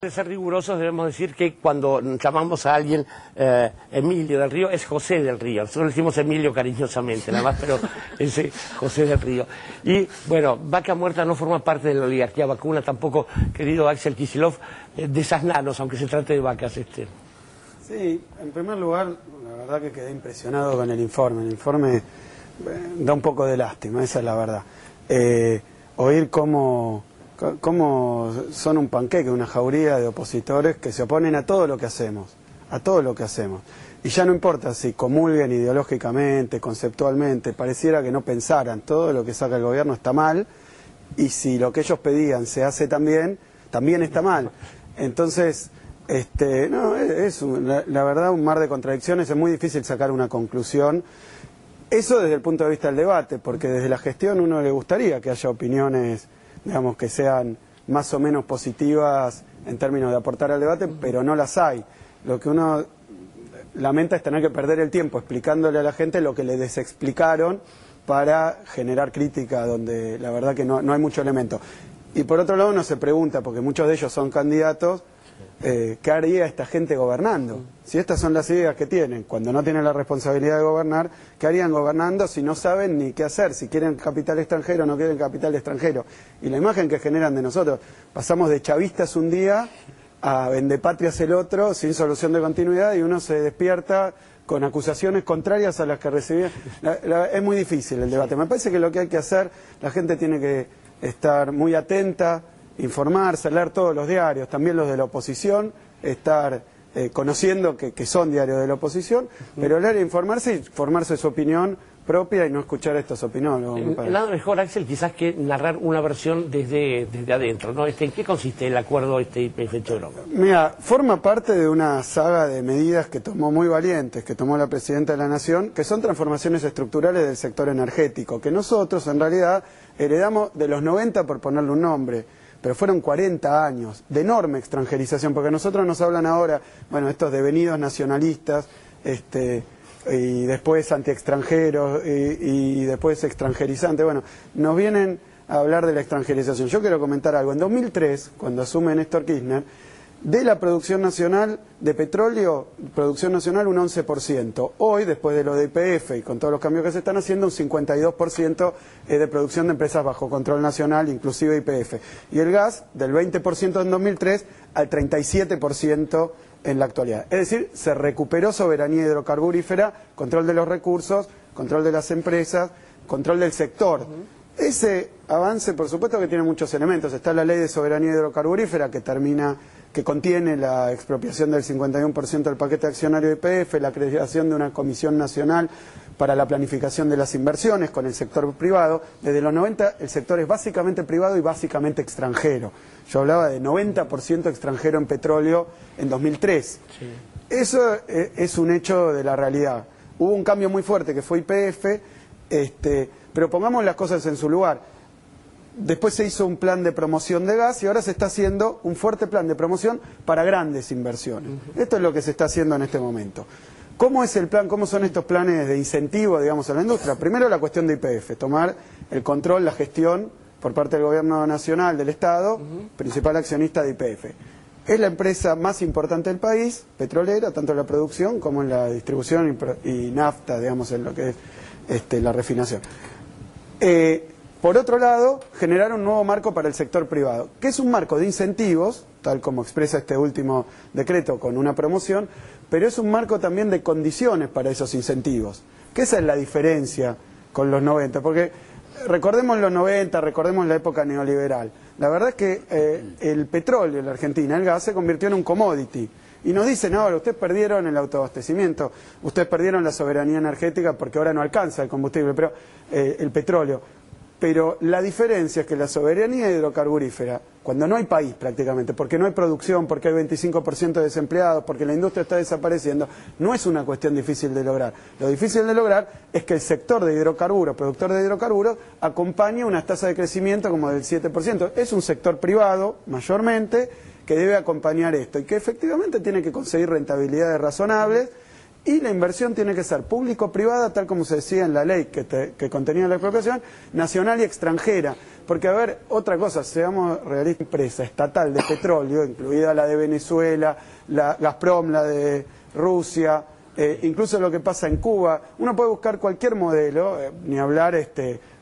De ser rigurosos debemos decir que cuando llamamos a alguien Emilio del Río, es José del Río. Nosotros le decimos Emilio cariñosamente, nada más, pero es José del Río. Y bueno, Vaca Muerta no forma parte de la oligarquía vacuna, tampoco, querido Axel Kicillof, de esas nanos, aunque se trate de vacas. Sí, en primer lugar, la verdad que quedé impresionado con el informe. El informe da un poco de lástima, esa es la verdad. Oír cómo son un panqueque, una jauría de opositores que se oponen a todo lo que hacemos, Y ya no importa si comulguen ideológicamente, conceptualmente, pareciera que no pensaran, todo lo que saca el gobierno está mal, y si lo que ellos pedían se hace también está mal. Entonces, no, la verdad un mar de contradicciones, es muy difícil sacar una conclusión. Eso desde el punto de vista del debate, porque desde la gestión uno le gustaría que haya opiniones, digamos, que sean más o menos positivas en términos de aportar al debate, pero no las hay. Lo que uno lamenta es tener que perder el tiempo explicándole a la gente lo que le desexplicaron para generar crítica donde la verdad que no hay mucho elemento. Y por otro lado uno se pregunta, porque muchos de ellos son candidatos, ¿qué haría esta gente gobernando? Si estas son las ideas que tienen, cuando no tienen la responsabilidad de gobernar, ¿qué harían gobernando si no saben ni qué hacer? Si quieren capital extranjero o no quieren capital extranjero. Y la imagen que generan de nosotros, pasamos de chavistas un día a vendepatrias el otro, sin solución de continuidad, y uno se despierta con acusaciones contrarias a las que recibía. Es muy difícil el debate. Me parece que lo que hay que hacer, la gente tiene que estar muy atenta, informarse, leer todos los diarios, también los de la oposición, estar conociendo que son diarios de la oposición, pero leer e informarse y formarse su opinión propia y no escuchar estas opiniones. Nada mejor, Axel, quizás que narrar una versión desde adentro, ¿no? ¿En qué consiste el acuerdo YPF-Europa? Mira, forma parte de una saga de medidas que tomó muy valientes, que tomó la Presidenta de la Nación, que son transformaciones estructurales del sector energético, que nosotros en realidad heredamos de los 90, por ponerle un nombre, pero fueron 40 años de enorme extranjerización, porque a nosotros nos hablan ahora, bueno, estos devenidos nacionalistas, y después anti-extranjeros, y después extranjerizantes, bueno, nos vienen a hablar de la extranjerización. Yo quiero comentar algo. En 2003, cuando asume Néstor Kirchner, de la producción nacional de petróleo, producción nacional un 11%. Hoy, después de lo de YPF y con todos los cambios que se están haciendo, un 52% de producción de empresas bajo control nacional, inclusive YPF. Y el gas, del 20% en 2003 al 37% en la actualidad. Es decir, se recuperó soberanía hidrocarburífera, control de los recursos, control de las empresas, control del sector. Ese avance, por supuesto que tiene muchos elementos. Está la ley de soberanía hidrocarburífera que contiene la expropiación del 51% del paquete accionario de YPF, la creación de una comisión nacional para la planificación de las inversiones con el sector privado. Desde los 90 el sector es básicamente privado y básicamente extranjero. Yo hablaba de 90% extranjero en petróleo en 2003. Sí. Eso es un hecho de la realidad. Hubo un cambio muy fuerte que fue YPF, pero pongamos las cosas en su lugar. Después se hizo un plan de promoción de gas y ahora se está haciendo un fuerte plan de promoción para grandes inversiones. Esto es lo que se está haciendo en este momento. ¿Cómo es el plan? ¿Cómo son estos planes de incentivo, digamos, a la industria? Primero la cuestión de YPF, tomar el control, la gestión por parte del gobierno nacional, del Estado, principal accionista de YPF. Es la empresa más importante del país, petrolera, tanto en la producción como en la distribución y nafta, digamos, en lo que es la refinación. Por otro lado, generar un nuevo marco para el sector privado, que es un marco de incentivos, tal como expresa este último decreto con una promoción, pero es un marco también de condiciones para esos incentivos, que esa es la diferencia con los 90, porque recordemos los 90, recordemos la época neoliberal. La verdad es que el petróleo en la Argentina, el gas, se convirtió en un commodity. Y nos dicen ahora, ustedes perdieron el autoabastecimiento, ustedes perdieron la soberanía energética porque ahora no alcanza el combustible, pero el petróleo. Pero la diferencia es que la soberanía hidrocarburífera, cuando no hay país prácticamente, porque no hay producción, porque hay 25% de desempleados, porque la industria está desapareciendo, no es una cuestión difícil de lograr. Lo difícil de lograr es que el sector de hidrocarburos, productor de hidrocarburos, acompañe una tasa de crecimiento como del 7%. Es un sector privado, mayormente, que debe acompañar esto y que efectivamente tiene que conseguir rentabilidades razonables. Y la inversión tiene que ser público-privada, tal como se decía en la ley que contenía la expropiación, nacional y extranjera. Porque, a ver, otra cosa, seamos realistas, empresa estatal de petróleo, incluida la de Venezuela, la Gazprom, la de Rusia, incluso lo que pasa en Cuba, uno puede buscar cualquier modelo, ni hablar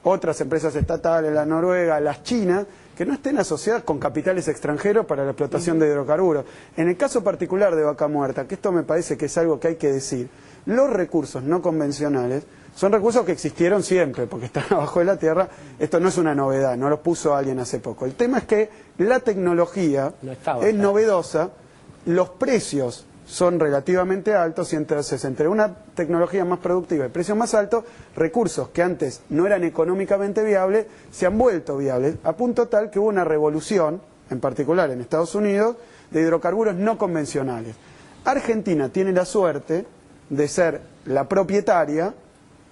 otras empresas estatales, la Noruega, las chinas, que no estén asociadas con capitales extranjeros para la explotación de hidrocarburos. En el caso particular de Vaca Muerta, que esto me parece que es algo que hay que decir, los recursos no convencionales son recursos que existieron siempre, porque están abajo de la tierra. Esto no es una novedad, no lo puso alguien hace poco. El tema es que la tecnología es novedosa, los precios son relativamente altos y entonces entre una tecnología más productiva y precios más altos, recursos que antes no eran económicamente viables se han vuelto viables, a punto tal que hubo una revolución, en particular en Estados Unidos, de hidrocarburos no convencionales. Argentina tiene la suerte de ser la propietaria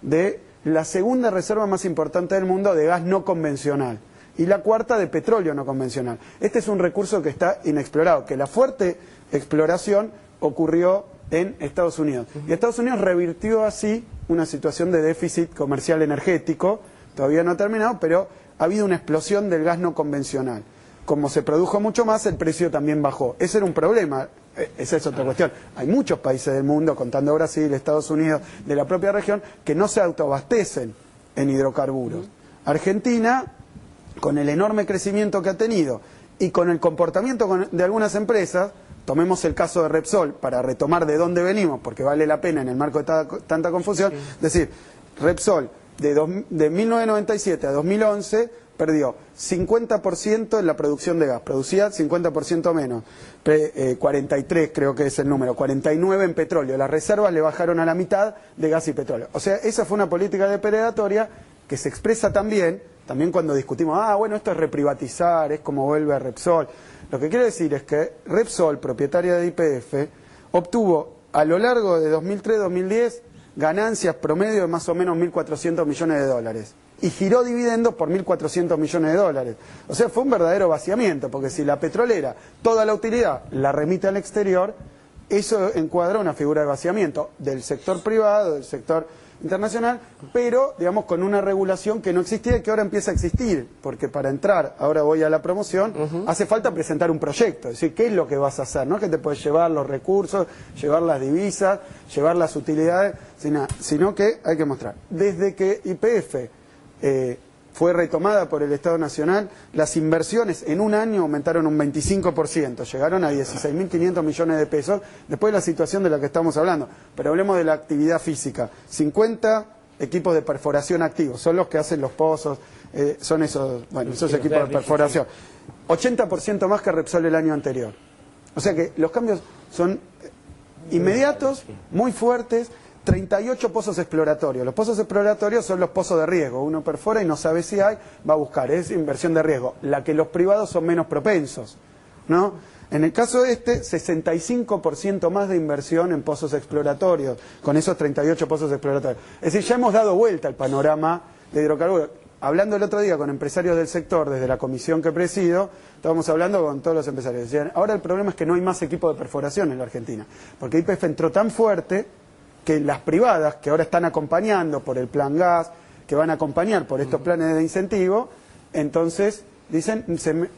de la segunda reserva más importante del mundo de gas no convencional y la cuarta de petróleo no convencional. Este es un recurso que está inexplorado, que la fuerte exploración ocurrió en Estados Unidos. Y Estados Unidos revirtió así una situación de déficit comercial energético, todavía no ha terminado, pero ha habido una explosión del gas no convencional. Como se produjo mucho más, el precio también bajó. Ese era un problema, esa es otra cuestión. Hay muchos países del mundo, contando Brasil, Estados Unidos, de la propia región, que no se autoabastecen en hidrocarburos. Argentina, con el enorme crecimiento que ha tenido y con el comportamiento de algunas empresas, tomemos el caso de Repsol para retomar de dónde venimos, porque vale la pena en el marco de tanta confusión, es decir, Repsol de 1997 a 2011 perdió 50% en la producción de gas, producía 50% menos, 43 creo que es el número, 49 en petróleo, las reservas le bajaron a la mitad de gas y petróleo. O sea, esa fue una política depredatoria que se expresa también cuando discutimos, bueno, esto es reprivatizar, es como vuelve a Repsol. Lo que quiero decir es que Repsol, propietaria de YPF, obtuvo a lo largo de 2003-2010 ganancias promedio de más o menos 1.400 millones de dólares. Y giró dividendos por 1.400 millones de dólares. O sea, fue un verdadero vaciamiento, porque si la petrolera, toda la utilidad, la remite al exterior, eso encuadra una figura de vaciamiento del sector privado, del sector internacional, pero, digamos, con una regulación que no existía y que ahora empieza a existir, porque para entrar, ahora voy a la promoción, hace falta presentar un proyecto, es decir, ¿qué es lo que vas a hacer? No es que te puedes llevar los recursos, llevar las divisas, llevar las utilidades, sino que hay que mostrar. Desde que YPF fue retomada por el Estado Nacional, las inversiones en un año aumentaron un 25%, llegaron a 16.500 millones de pesos, después de la situación de la que estamos hablando. Pero hablemos de la actividad física. 50 equipos de perforación activos, son los que hacen los pozos, son esos equipos de perforación. 80% más que Repsol el año anterior. O sea que los cambios son inmediatos, muy fuertes. 38 pozos exploratorios. Los pozos exploratorios son los pozos de riesgo. Uno perfora y no sabe si hay, va a buscar. Es inversión de riesgo. La que los privados son menos propensos, ¿no? En el caso de 65% más de inversión en pozos exploratorios, con esos 38 pozos exploratorios. Es decir, ya hemos dado vuelta al panorama de hidrocarburos. Hablando el otro día con empresarios del sector, desde la comisión que presido, estábamos hablando con todos los empresarios. Decían, ahora el problema es que no hay más equipos de perforación en la Argentina, porque YPF entró tan fuerte que las privadas, que ahora están acompañando por el plan gas, que van a acompañar por estos planes de incentivo, entonces dicen,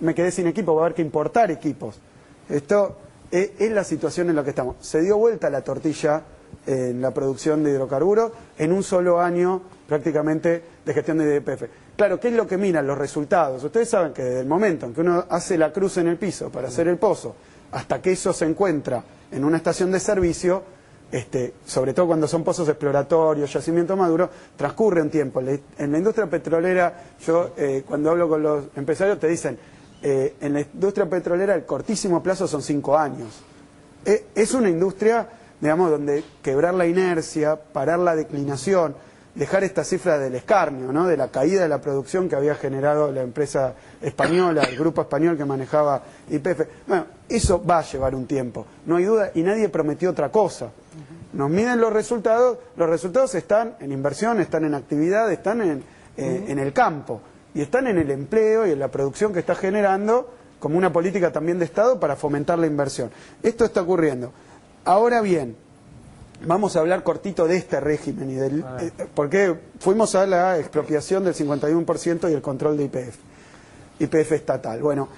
me quedé sin equipo, va a haber que importar equipos. Esto es la situación en la que estamos. Se dio vuelta la tortilla en la producción de hidrocarburos en un solo año prácticamente de gestión de YPF. Claro, ¿qué es lo que miran los resultados? Ustedes saben que desde el momento en que uno hace la cruz en el piso para hacer el pozo, hasta que eso se encuentra en una estación de servicio, sobre todo cuando son pozos exploratorios, yacimientos maduros, transcurre un tiempo. En la industria petrolera, yo cuando hablo con los empresarios te dicen, en la industria petrolera el cortísimo plazo son 5 años. Es una industria, digamos, donde quebrar la inercia, parar la declinación, dejar esta cifra del escarnio, ¿no? De la caída de la producción que había generado la empresa española, el grupo español que manejaba YPF. Bueno, eso va a llevar un tiempo, no hay duda, y nadie prometió otra cosa. Nos miden los resultados están en inversión, están en actividad, están en el campo, y están en el empleo y en la producción que está generando como una política también de Estado para fomentar la inversión. Esto está ocurriendo. Ahora bien, vamos a hablar cortito de este régimen, y porque fuimos a la expropiación del 51% y el control de YPF. YPF estatal. Bueno,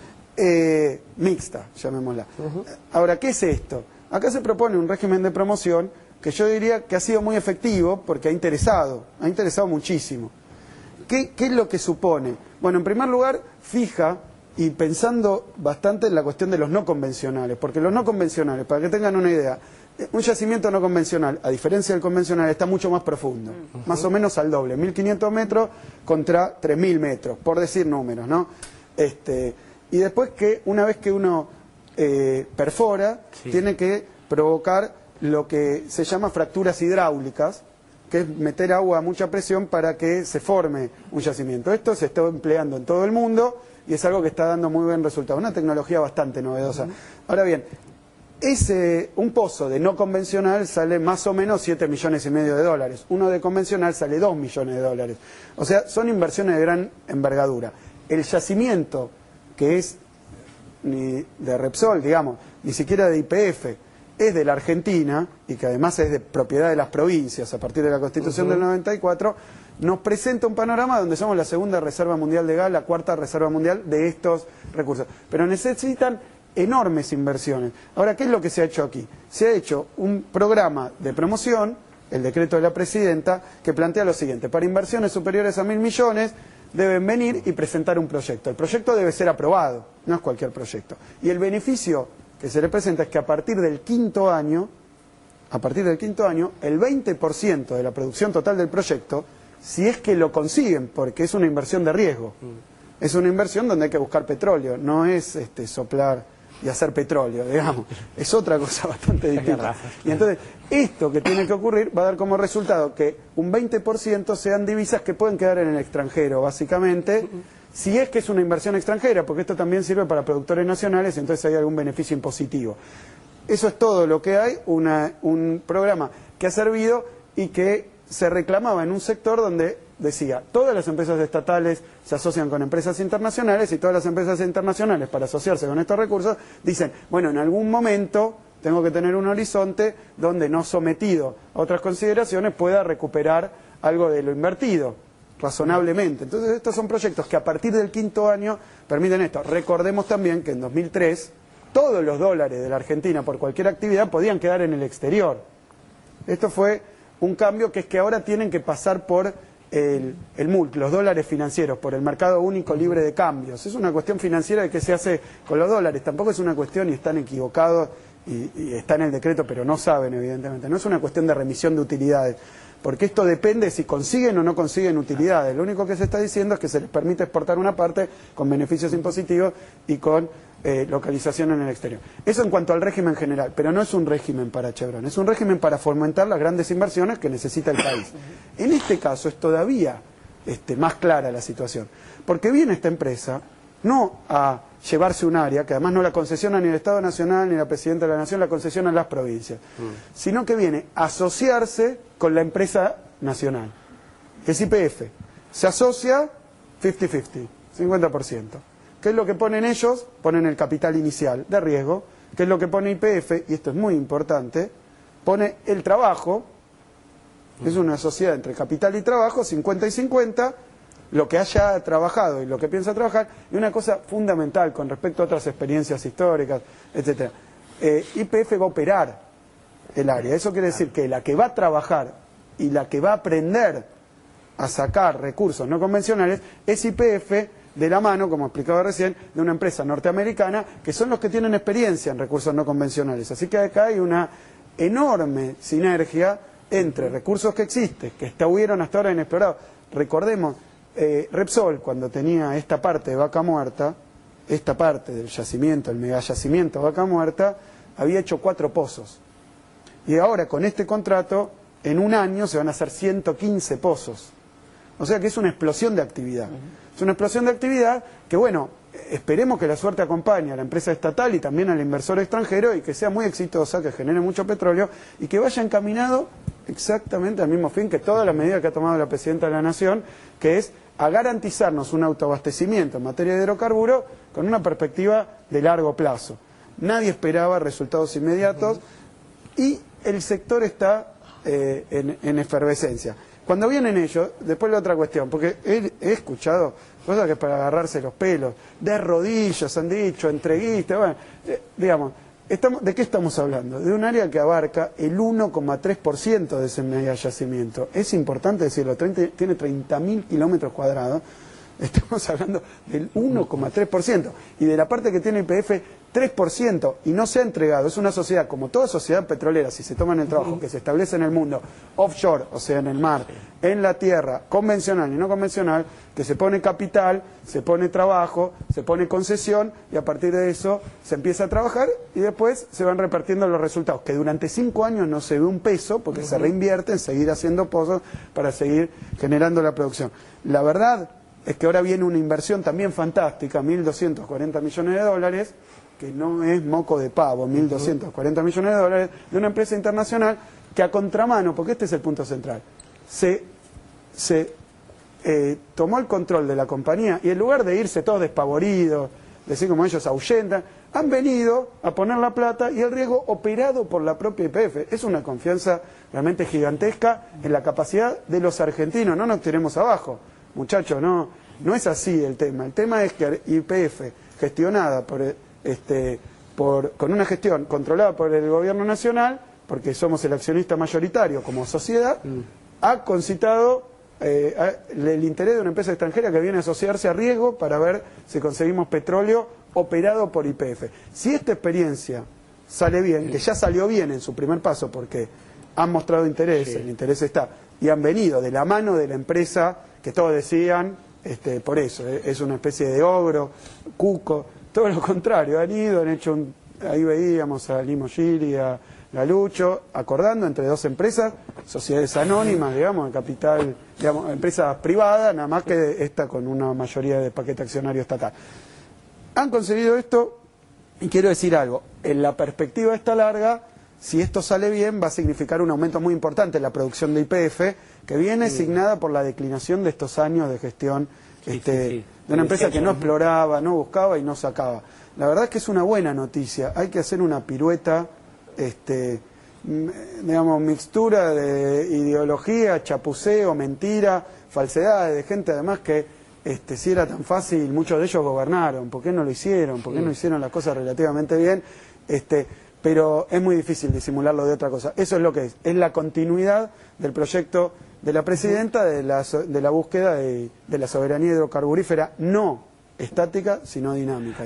mixta, llamémosla. Ahora, ¿qué es esto? Acá se propone un régimen de promoción que yo diría que ha sido muy efectivo porque ha interesado muchísimo. ¿Qué es lo que supone? Bueno, en primer lugar, fija, y pensando bastante en la cuestión de los no convencionales, porque los no convencionales, para que tengan una idea, un yacimiento no convencional, a diferencia del convencional, está mucho más profundo, más o menos al doble, 1.500 metros contra 3.000 metros, por decir números, ¿no? Y después que una vez que uno perfora, tiene que provocar lo que se llama fracturas hidráulicas, que es meter agua a mucha presión para que se forme un yacimiento. Esto se está empleando en todo el mundo y es algo que está dando muy buen resultado, una tecnología bastante novedosa. Ahora bien, un pozo de no convencional sale más o menos 7,5 millones de dólares. Uno de convencional sale 2 millones de dólares. O sea, son inversiones de gran envergadura. El yacimiento, que es ni de Repsol, digamos, ni siquiera de YPF, es de la Argentina, y que además es de propiedad de las provincias a partir de la Constitución del 94, nos presenta un panorama donde somos la segunda reserva mundial de gas, la cuarta reserva mundial de estos recursos. Pero necesitan enormes inversiones. Ahora, ¿qué es lo que se ha hecho aquí? Se ha hecho un programa de promoción, el decreto de la presidenta, que plantea lo siguiente: para inversiones superiores a 1.000 millones deben venir y presentar un proyecto. El proyecto debe ser aprobado, no es cualquier proyecto. Y el beneficio que se le presenta es que a partir del quinto año, el 20% de la producción total del proyecto, si es que lo consiguen, porque es una inversión de riesgo, es una inversión donde hay que buscar petróleo, no es soplar y hacer petróleo, digamos, es otra cosa bastante distinta. Y entonces, esto que tiene que ocurrir va a dar como resultado que un 20% sean divisas que pueden quedar en el extranjero, básicamente, si es que es una inversión extranjera, porque esto también sirve para productores nacionales, entonces hay algún beneficio impositivo. Eso es todo lo que hay, un programa que ha servido y que se reclamaba en un sector donde decía, todas las empresas estatales se asocian con empresas internacionales y todas las empresas internacionales, para asociarse con estos recursos, dicen, bueno, en algún momento tengo que tener un horizonte donde, no sometido a otras consideraciones, pueda recuperar algo de lo invertido, razonablemente. Entonces, estos son proyectos que a partir del quinto año permiten esto. Recordemos también que en 2003 todos los dólares de la Argentina por cualquier actividad podían quedar en el exterior. Esto fue un cambio, que es que ahora tienen que pasar por el MULC, los dólares financieros, por el mercado único libre de cambios. Es una cuestión financiera de qué se hace con los dólares. Tampoco es una cuestión, y están equivocados, y está en el decreto, pero no saben, evidentemente. No es una cuestión de remisión de utilidades, porque esto depende si consiguen o no consiguen utilidades. Lo único que se está diciendo es que se les permite exportar una parte con beneficios impositivos y con localización en el exterior. Eso en cuanto al régimen general, pero no es un régimen para Chevron, es un régimen para fomentar las grandes inversiones que necesita el país. En este caso es todavía más clara la situación, porque viene esta empresa no a llevarse un área, que además no la concesiona ni el Estado Nacional ni la Presidenta de la Nación, la concesionan las provincias, sino que viene a asociarse con la empresa nacional, que es YPF. Se asocia 50-50, 50%. ¿Qué es lo que ponen ellos? Ponen el capital inicial de riesgo. ¿Qué es lo que pone YPF? Y esto es muy importante, pone el trabajo. Es una sociedad entre capital y trabajo, 50 y 50, lo que haya trabajado y lo que piensa trabajar. Y una cosa fundamental con respecto a otras experiencias históricas, etc. YPF va a operar el área. Eso quiere decir que la que va a trabajar y la que va a aprender a sacar recursos no convencionales es YPF, de la mano, como explicaba recién, de una empresa norteamericana, que son los que tienen experiencia en recursos no convencionales. Así que acá hay una enorme sinergia entre recursos que existen, que estuvieron hasta ahora inexplorados. Recordemos, Repsol, cuando tenía esta parte de Vaca Muerta, esta parte del yacimiento, el megayacimiento Vaca Muerta, había hecho 4 pozos. Y ahora, con este contrato, en un año se van a hacer 115 pozos. O sea que es una explosión de actividad. Es una explosión de actividad que, bueno, esperemos que la suerte acompañe a la empresa estatal y también al inversor extranjero, y que sea muy exitosa, que genere mucho petróleo y que vaya encaminado exactamente al mismo fin que todas las medidas que ha tomado la Presidenta de la Nación, que es a garantizarnos un autoabastecimiento en materia de hidrocarburos con una perspectiva de largo plazo. Nadie esperaba resultados inmediatos y el sector está en efervescencia. Cuando vienen ellos, después la otra cuestión, porque he escuchado cosas que es para agarrarse los pelos, de rodillas han dicho, entreguistas, bueno, digamos, ¿de qué estamos hablando? De un área que abarca el 1,3% de ese mega yacimiento. Es importante decirlo, tiene 30.000 kilómetros cuadrados. Estamos hablando del 1,3%. Y de la parte que tiene YPF, 3%. Y no se ha entregado. Es una sociedad, como toda sociedad petrolera, si se toman el trabajo que se establece en el mundo, offshore, o sea, en el mar, en la tierra, convencional y no convencional, que se pone capital, se pone trabajo, se pone concesión, y a partir de eso se empieza a trabajar y después se van repartiendo los resultados. Que durante 5 años no se ve un peso, porque se reinvierte en seguir haciendo pozos para seguir generando la producción. La verdad es que ahora viene una inversión también fantástica, 1.240 millones de dólares, que no es moco de pavo, 1.240 millones de dólares, de una empresa internacional que a contramano, porque este es el punto central, se tomó el control de la compañía y en lugar de irse todos despavoridos, decir como ellos ahuyentan, han venido a poner la plata y el riesgo operado por la propia YPF. Es una confianza realmente gigantesca en la capacidad de los argentinos, no nos tiremos abajo. Muchachos, no es así el tema. El tema es que YPF, gestionada con una gestión controlada por el gobierno nacional, porque somos el accionista mayoritario como sociedad, ha concitado el interés de una empresa extranjera que viene a asociarse a riesgo para ver si conseguimos petróleo operado por YPF. Si esta experiencia sale bien, que ya salió bien en su primer paso porque han mostrado interés, el interés está, y han venido de la mano de la empresa que todos decían, por eso, es una especie de ogro, cuco, todo lo contrario, han ido, han hecho ahí veíamos a Limo Gili, a Galucho, acordando entre dos empresas, sociedades anónimas, digamos, de capital, digamos, empresas privadas, nada más que esta con una mayoría de paquete accionario estatal. Han conseguido esto, y quiero decir algo, en la perspectiva esta larga, si esto sale bien, va a significar un aumento muy importante en la producción de YPF, que viene signada por la declinación de estos años de gestión de una empresa que no exploraba, no buscaba y no sacaba. La verdad es que es una buena noticia. Hay que hacer una pirueta, digamos, mixtura de ideología, chapuceo, mentira, falsedades, de gente además que si era tan fácil, muchos de ellos gobernaron. ¿Por qué no lo hicieron? ¿Por qué no hicieron las cosas relativamente bien? Pero es muy difícil disimularlo de otra cosa. Eso es lo que es la continuidad del proyecto de la presidenta de la búsqueda de la soberanía hidrocarburífera, no estática, sino dinámica.